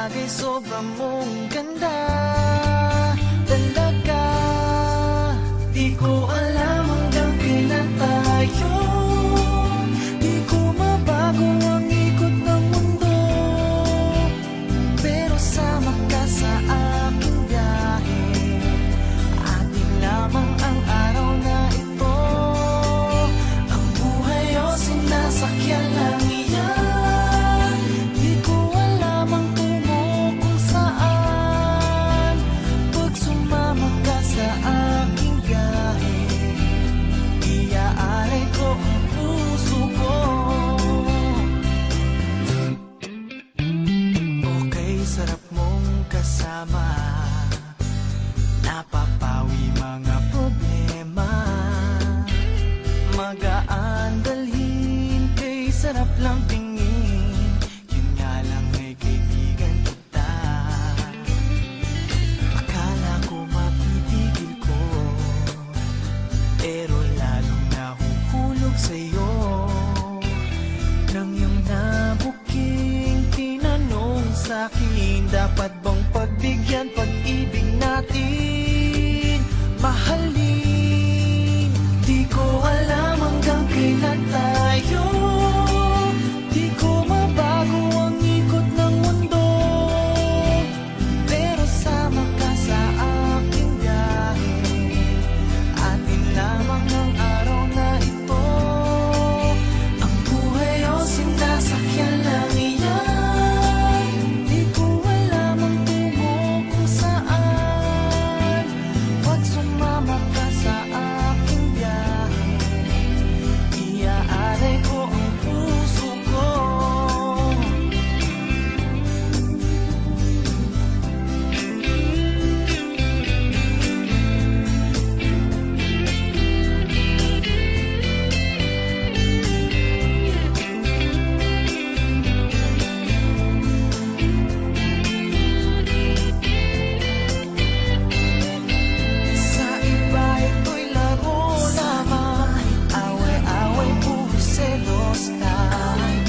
bagay sobrang mong ganda talaga. Di ko alam hanggang kailan tayo, di ko mabago ang ikot ng mundo, pero sama ka sa aking biyahe. Atin lamang ang araw na ito, ang buhay o sinasakyan lang iyan. Di ko alam ang tungo kung saan, pag sumama ka sa aking biyahe, iaalay ko ang puso ko. Okay, sarap mong kasama, napapawi mga problema. Magaan dalhin, kay sarap lang tingin, yun nga lang ay kaibigan kita. Akala ko mapipigil ko, pero lalong nahuhulog sa'yo. Nang iyong nabuking tinanong sa'kin, dapat bang pagbigyan pag-ibig natin, mahalin? Di ko alam hanggang kailan tayo, di ko mabago ang ikot ng mundo, pero sama ka sa aking biyahe. Atin lamang ang araw na ito, ang buhay o sinasakyan lang iyan. Di ko alam ang tungo kung saan, pag sumama ka sa aking biyahe, iaalay ko ang puso ko. Sa iba ito'y laro lamang, away-away, puro selos lang.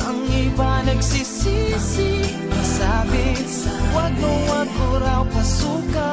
Ang iba nagsisisi, masabi, wag mo raw pasukan.